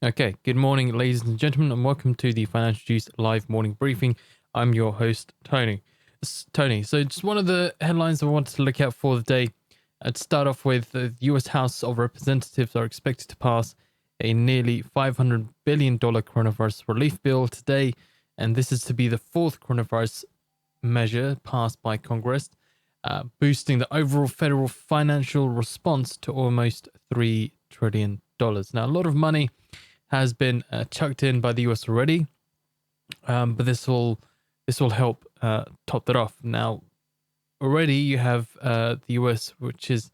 Okay, good morning, ladies and gentlemen, and welcome to the Financial Juice live morning briefing. I'm your host, Tony. Tony. So, just one of the headlines I wanted to look at for the day. To start off with, the US House of Representatives are expected to pass a nearly $500 billion coronavirus relief bill today, and this is to be the fourth coronavirus measure passed by Congress, boosting the overall federal financial response to almost $3 trillion. Now, a lot of money has been chucked in by the US already, but this will help top that off. Now, already you have the US, which is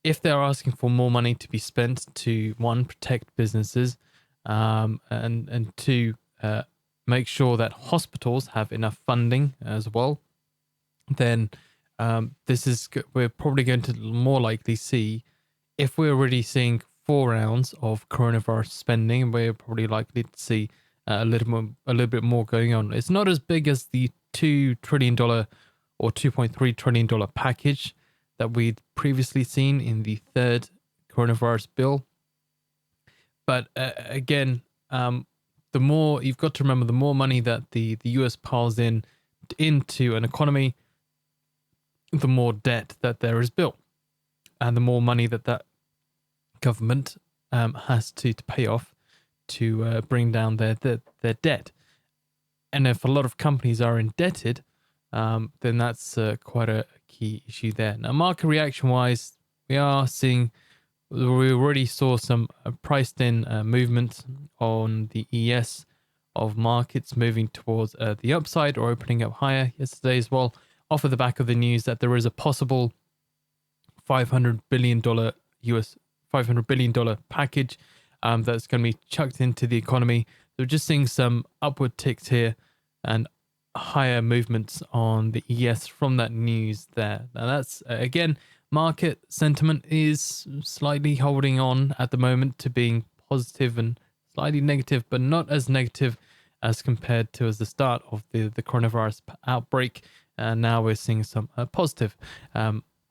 if they're asking for more money to be spent to one, protect businesses, and two, make sure that hospitals have enough funding as well, then we're probably going to more likely see, if we're already seeing 4 rounds of coronavirus spending, we're probably likely to see a little bit more going on. It's not as big as the $2 trillion or $2.3 trillion package that we'd previously seen in the third coronavirus bill. But again, the more you've got to remember, the more money that the US piles into an economy, the more debt that there is built, and the more money that government has to pay off to bring down their debt. And if a lot of companies are indebted, then that's quite a key issue there. Now, market reaction wise, we already saw some priced in movement on the ES of markets moving towards the upside or opening up higher yesterday as well, off of the back of the news that there is a possible $500 billion package that's going to be chucked into the economy. So we're just seeing some upward ticks here and higher movements on the ES from that news there. Now that's again, market sentiment is slightly holding on at the moment to being positive and slightly negative, but not as negative as compared to as the start of the coronavirus outbreak. And now we're seeing some positive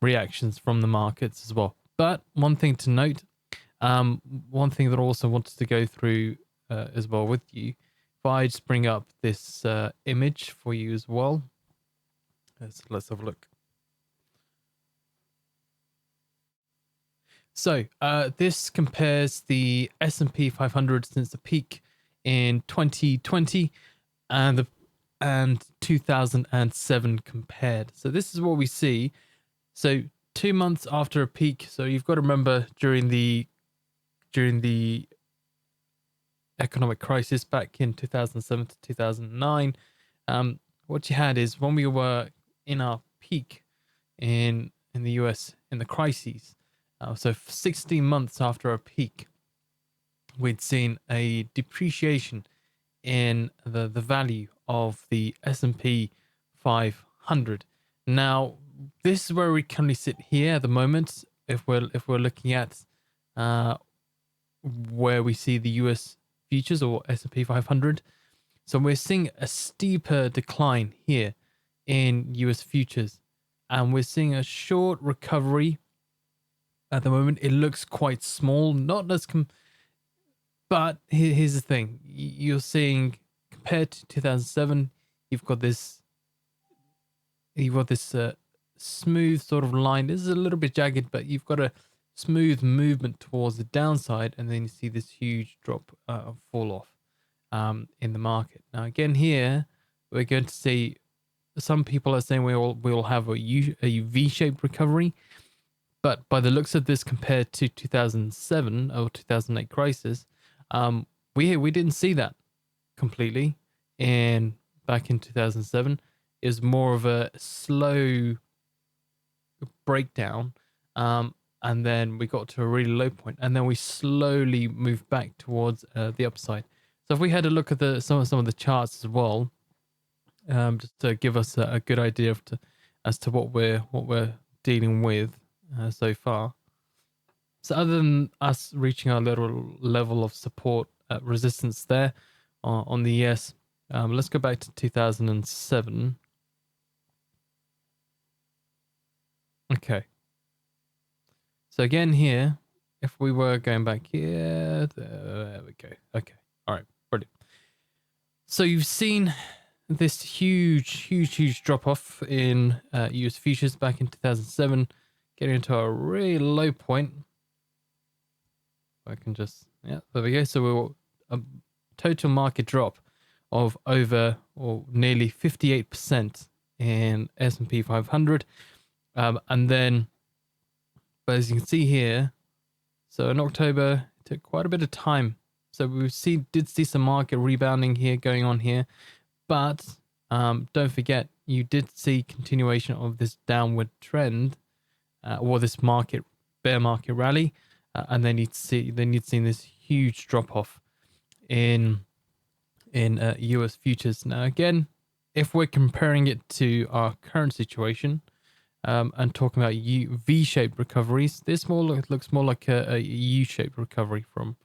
reactions from the markets as well. But one thing to note, one thing that I also wanted to go through as well with you, if I just bring up this image for you as well. Let's have a look. So this compares the S&P 500 since the peak in 2020 and 2007 compared. So this is what we see. So 2 months after a peak. So you've got to remember during the economic crisis back in 2007 to 2009, what you had is when we were in our peak in the US in the crises. So 16 months after our peak, we'd seen a depreciation in the value of the S&P 500. Now, this is where we currently sit here at the moment. If we're looking at where we see the US futures or S&P 500, so we're seeing a steeper decline here in US futures, and we're seeing a short recovery at the moment. It looks quite small, not as but here's the thing: you're seeing compared to 2007, you've got this smooth sort of line. This is a little bit jagged, but you've got a smooth movement towards the downside, and then you see this huge drop fall off in the market. Now again, here we're going to see some people are saying we'll have a V-shaped recovery, but by the looks of this, compared to 2007 or 2008 crisis, we didn't see that completely. And back in 2007, is more of a slow breakdown, and then we got to a really low point, and then we slowly moved back towards the upside. So if we had a look at some of the charts as well, just to give us a good idea as to what we're dealing with so far. So other than us reaching our little level of support resistance there on the ES, let's go back to 2007. Okay. So again here, if we were going back here, there we go. Okay. All right. Brilliant. So you've seen this huge drop off in US futures back in 2007, getting into a really low point. I can just, yeah, there we go. So we were a total market drop of over or nearly 58% in S&P 500. And then, but as you can see here, so in October, it took quite a bit of time. So we did see some market rebounding here going on here. But don't forget, you did see continuation of this downward trend or this bear market rally. And then you'd seen this huge drop off in US futures. Now, again, if we're comparing it to our current situation and talking about V-shaped recoveries, this looks more like a U-shaped recovery from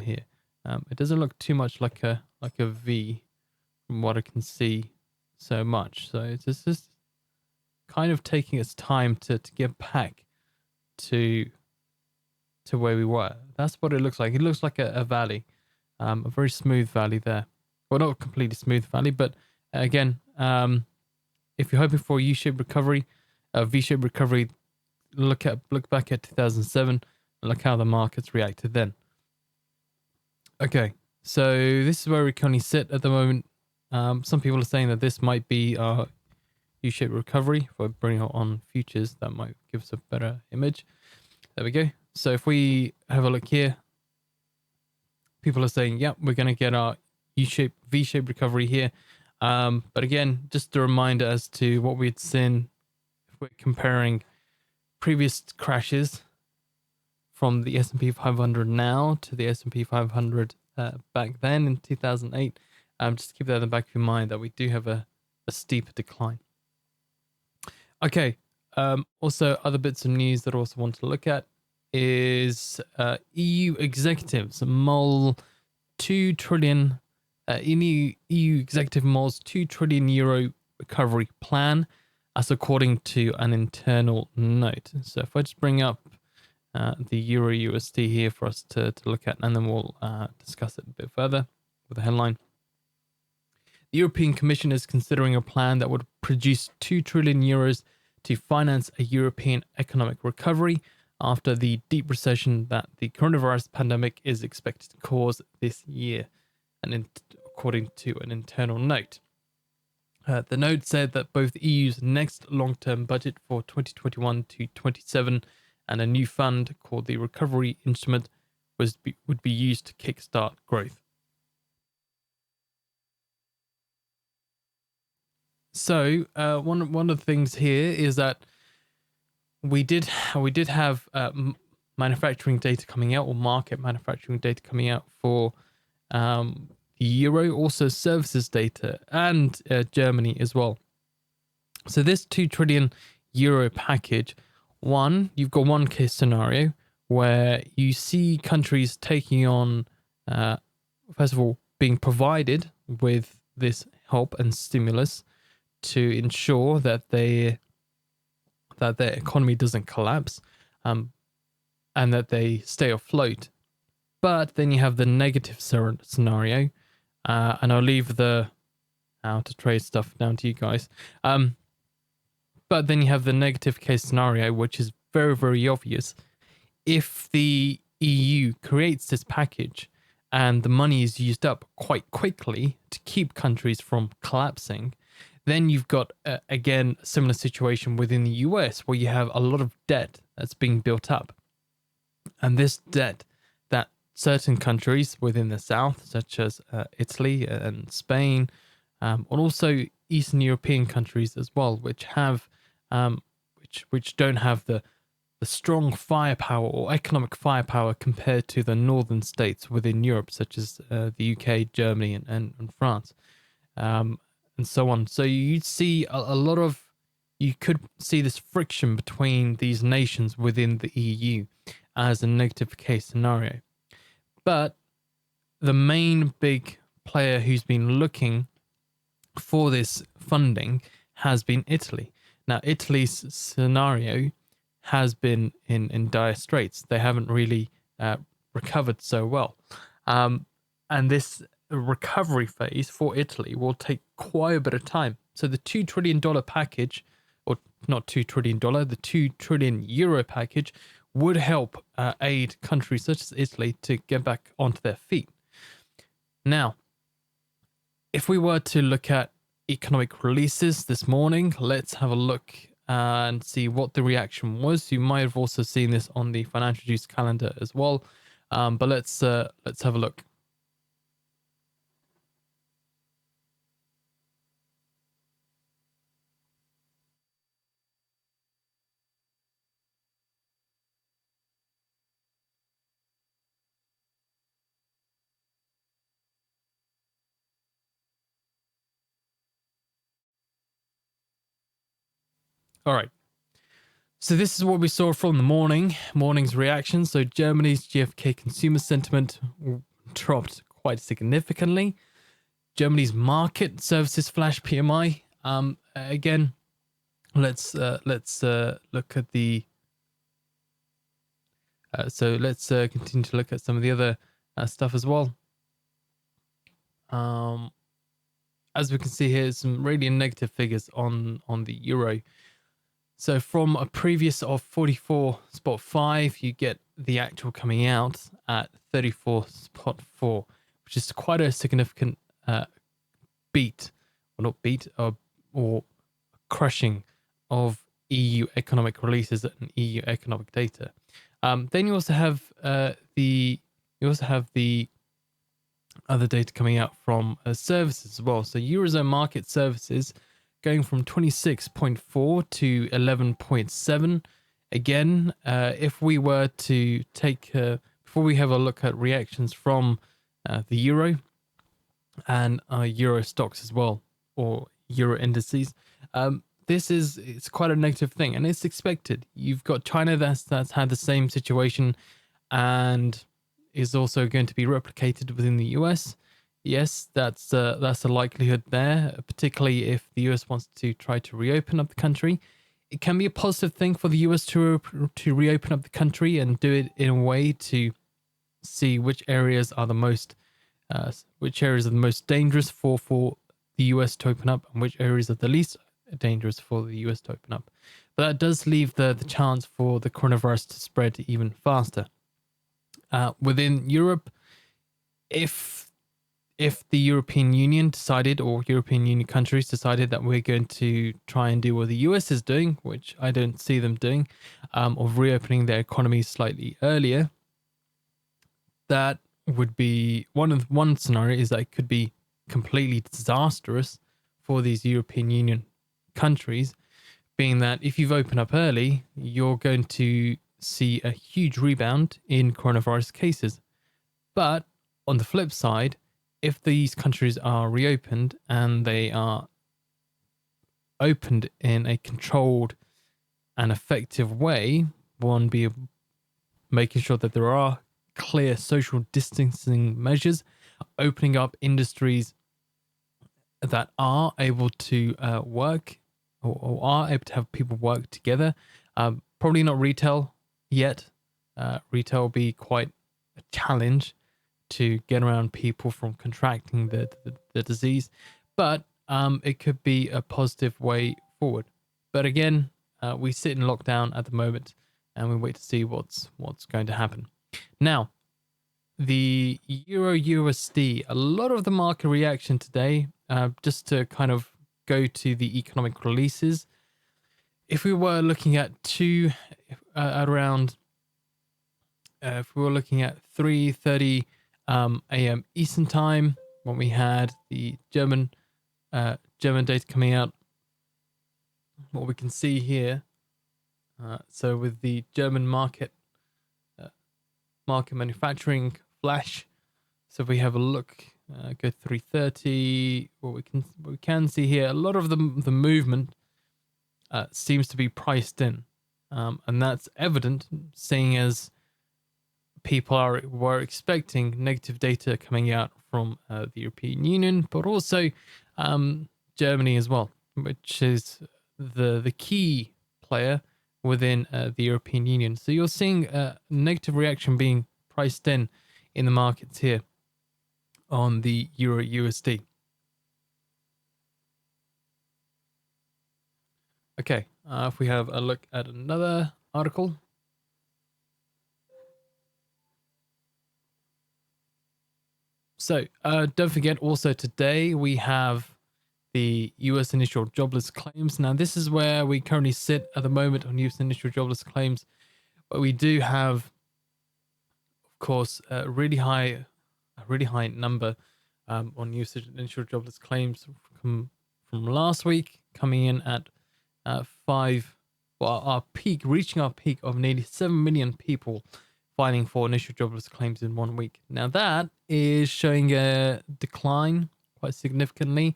here. It doesn't look too much like a V from what I can see so much. So it's just kind of taking its time to get back to where we were. That's what it looks like. It looks like a valley, a very smooth valley there. Well, not a completely smooth valley, but again, if you're hoping for a U-shaped recovery, a V-shaped recovery, look back at 2007 and look how the markets reacted then. Okay, so this is where we currently sit at the moment. Some people are saying that this might be our U-shaped recovery. If I bring it on futures, that might give us a better image. There we go. So if we have a look here, people are saying, yep, we're going to get our U-shaped, V-shaped recovery here. But again, just a reminder as to what we'd seen if we're comparing previous crashes from the S&P 500 now to the S&P 500 back then in 2008. Just keep that in the back of your mind that we do have a steeper decline. Okay. Also, other bits of news that I also want to look at is EU executives mull 2 trillion. EU executive mulls €2 trillion recovery plan, as according to an internal note. So if I just bring up the Euro USD here for us to look at, and then we'll discuss it a bit further with the headline. The European Commission is considering a plan that would produce €2 trillion to finance a European economic recovery after the deep recession that the coronavirus pandemic is expected to cause this year, and according to an internal note. The note said that both the EU's next long-term budget for 2021 to 27 and a new fund called the Recovery Instrument would be used to kickstart growth. So one of the things here is that we did have manufacturing data coming out, or market manufacturing data coming out for the Euro, also services data, and Germany as well. So this €2 trillion package, you've got one case scenario where you see countries taking on, first of all, being provided with this help and stimulus to ensure that their economy doesn't collapse, and that they stay afloat. But then you have the negative scenario, and I'll leave the how to trade stuff down to you guys. But then you have the negative case scenario, which is very, very obvious. If the EU creates this package and the money is used up quite quickly to keep countries from collapsing, then you've got, again, a similar situation within the US where you have a lot of debt that's being built up. And this debt that certain countries within the South, such as Italy and Spain, and also Eastern European countries as well, which have, which don't have the strong firepower or economic firepower compared to the northern states within Europe, such as the UK, Germany, and France. And so on. So you'd see you could see this friction between these nations within the EU as a negative case scenario. But the main big player who's been looking for this funding has been Italy. Now, Italy's scenario has been in dire straits. They haven't really recovered so well. And this recovery phase for Italy will take quite a bit of time. So the $2 trillion package, or not $2 trillion, the €2 trillion package would help aid countries such as Italy to get back onto their feet. Now, if we were to look at economic releases this morning, let's have a look and see what the reaction was. You might have also seen this on the Financial Juice calendar as well, but let's have a look. All right. So this is what we saw from the morning's reaction. So Germany's GfK consumer sentiment dropped quite significantly. Germany's market services flash PMI. Again, let's look at the. So let's continue to look at some of the other stuff as well. As we can see here, some really negative figures on the euro. So from a previous of 44.5, you get the actual coming out at 34.4, which is quite a significant beat, or not beat, or crushing of EU economic releases and EU economic data. Then you also have the other data coming out from services as well. So Eurozone market services going from 26.4 to 11.7. Again, if we were to take, before we have a look at reactions from the euro and euro stocks as well, or euro indices, it's quite a negative thing, and it's expected. You've got China that's had the same situation and is also going to be replicated within the US. Yes, that's a likelihood there, particularly if the US wants to try to reopen up the country. It can be a positive thing for the US to reopen up the country and do it in a way to see which areas are the most dangerous for the US to open up, and which areas are the least dangerous for the US to open up. But that does leave the chance for the coronavirus to spread even faster. Within Europe, if the European Union decided, or European Union countries decided, that we're going to try and do what the US is doing, which I don't see them doing, of reopening their economies slightly earlier, that would be one scenario, is that it could be completely disastrous for these European Union countries, being that if you've opened up early, you're going to see a huge rebound in coronavirus cases. But on the flip side, if these countries are reopened and they are opened in a controlled and effective way, one be making sure that there are clear social distancing measures, opening up industries that are able to work, or are able to have people work together. Probably not retail yet. Retail will be quite a challenge to get around people from contracting the disease, but it could be a positive way forward. But again, we sit in lockdown at the moment, and we wait to see what's going to happen. Now, the Euro USD, a lot of the market reaction today, just to kind of go to the economic releases. If we were looking at if we were looking at 3:30 a.m. Eastern time, when we had the German data coming out, what we can see here. So with the German market manufacturing flash, so if we have a look, go 3:30, what we can see here, a lot of the movement seems to be priced in, and that's evident, seeing as people were expecting negative data coming out from the European Union, but also Germany as well, which is the key player within the European Union. So you're seeing a negative reaction being priced in the markets here on the Euro USD. Okay, if we have a look at another article. So don't forget, also today we have the US initial jobless claims. Now, this is where we currently sit at the moment on US initial jobless claims, but we do have, of course, a really high number on US initial jobless claims from last week, coming in at reaching our peak of nearly 7 million people filing for initial jobless claims in 1 week. Now that is showing a decline quite significantly,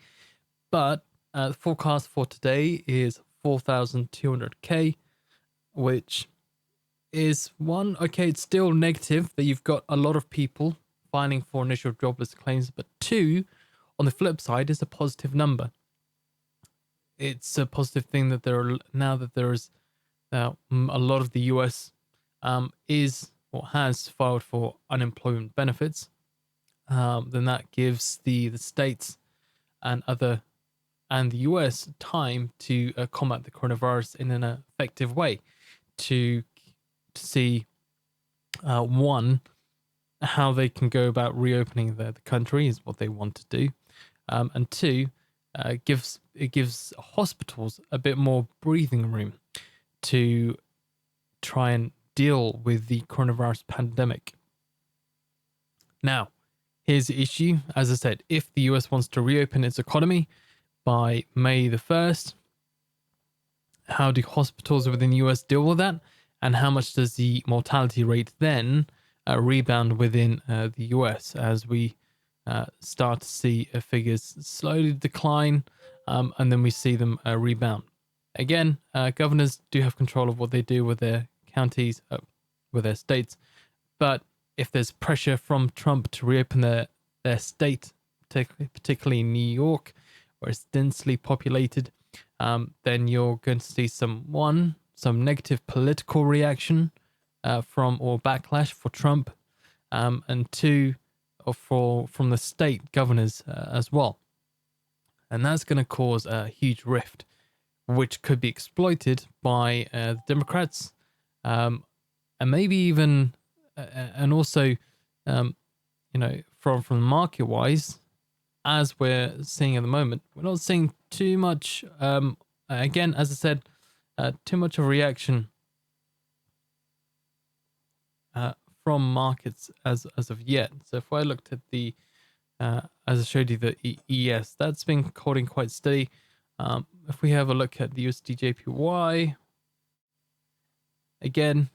but the forecast for today is 4,200k, which is it's still negative that you've got a lot of people filing for initial jobless claims, but two, on the flip side, is a positive number. It's a positive thing that there is a lot of the US is or has filed for unemployment benefits. Then that gives the states and the US time to combat the coronavirus in an effective way, to see one, how they can go about reopening the country is what they want to do, and two, it gives hospitals a bit more breathing room to try and deal with the coronavirus pandemic. Now, here's the issue. As I said, if the US wants to reopen its economy by May the 1st, how do hospitals within the US deal with that? And how much does the mortality rate then rebound within the US as we start to see figures slowly decline, and then we see them rebound? Again, governors do have control of what they do with their counties, with their states, but if there's pressure from Trump to reopen their state, particularly in New York, where it's densely populated, then you're going to see some negative political reaction or backlash for Trump, and two, from the state governors as well. And that's going to cause a huge rift, which could be exploited by the Democrats, and maybe even, and also, from the market wise, as we're seeing at the moment, we're not seeing too much. Again, as I said, too much of a reaction from markets as of yet. So if I looked at the, as I showed you, the ES, that's been holding quite steady. If we have a look at the USD/JPY, again,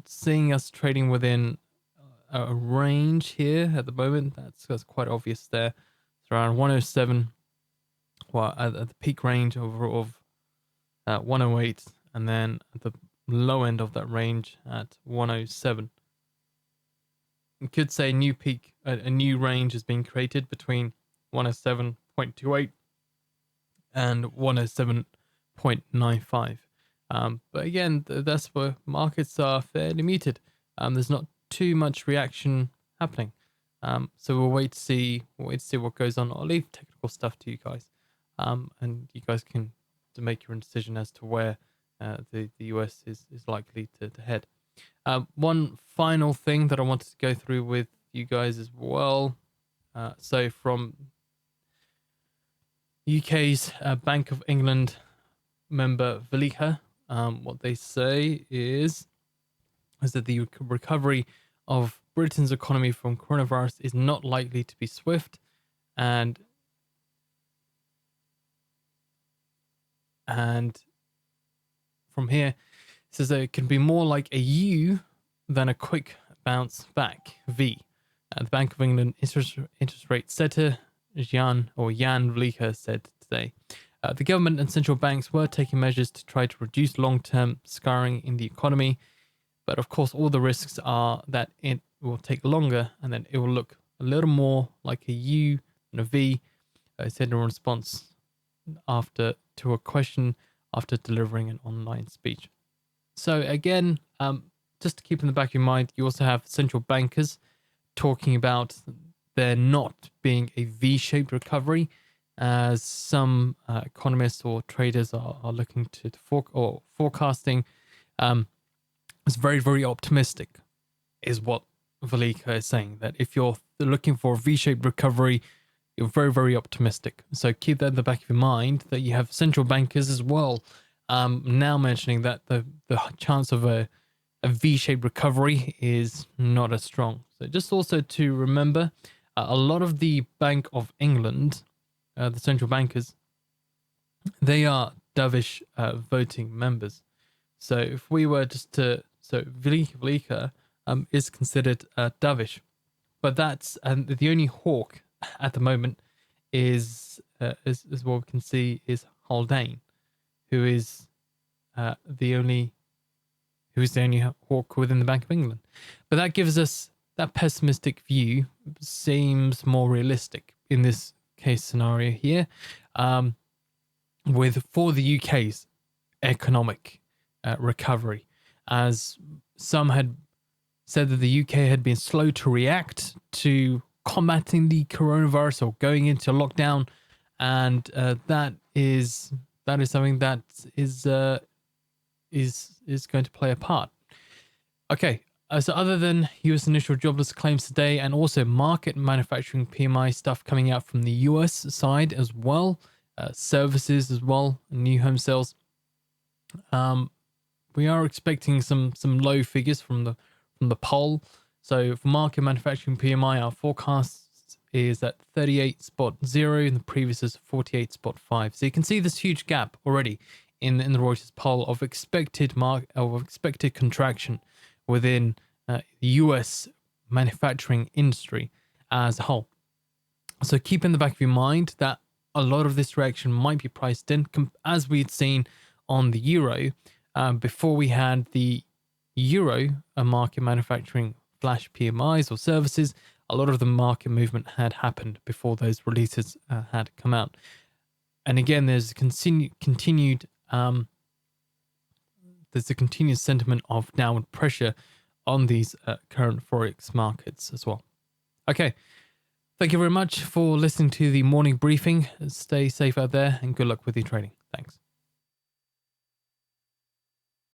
seeing us trading within a range here at the moment. That's quite obvious there. It's around 107, well, at the peak range of 108, and then at the low end of that range at 107. You could say new peak, a new range has been created between 107.28 and 107.95. But again, that's where markets are fairly muted. There's not too much reaction happening. So we'll wait to see what goes on. I'll leave technical stuff to you guys, and you guys can make your own decision as to where the US is likely to head. One final thing that I wanted to go through with you guys as well. So from UK's Bank of England member Valiha, what they say is that the recovery of Britain's economy from coronavirus is not likely to be swift, and from here it says that it can be more like a U than a quick bounce back, V. The Bank of England interest rate setter Jan Vlicha said today. The government and central banks were taking measures to try to reduce long-term scarring in the economy, but of course all the risks are that it will take longer and then it will look a little more like a U than a V, said in response to a question after delivering an online speech. So again, just to keep in the back of your mind, you also have central bankers talking about there not being a V-shaped recovery, as some economists or traders are looking to forecasting. It's very, very optimistic, is what Velika is saying, that if you're looking for a V-shaped recovery, you're very, very optimistic. So keep that in the back of your mind, that you have central bankers as well now mentioning that the chance of a V-shaped recovery is not as strong. So just also to remember, a lot of the Bank of England, the central bankers, they are dovish voting members. So if we were just to, so Velika is considered dovish, but that's, and the only hawk at the moment is what we can see is Haldane, who is the only hawk within the Bank of England. But that gives us that pessimistic view seems more realistic in this case scenario here, for the UK's economic recovery, as some had said that the UK had been slow to react to combating the coronavirus or going into lockdown, and that is something that is going to play a part. Okay, so other than US initial jobless claims today, and also market manufacturing PMI stuff coming out from the US side as well, services as well, new home sales, we are expecting some low figures from the poll. So for market manufacturing PMI, our forecast is at 38.0 and the previous is 48.5. So you can see this huge gap already in the Reuters poll of expected contraction within the US manufacturing industry as a whole. So keep in the back of your mind that a lot of this reaction might be priced in, as we'd seen on the euro before we had the euro market manufacturing flash PMIs or services. A lot of the market movement had happened before those releases had come out. And again, there's a continued sentiment of downward pressure on these current Forex markets as well. Okay. Thank you very much for listening to the morning briefing. Stay safe out there and good luck with your trading. Thanks.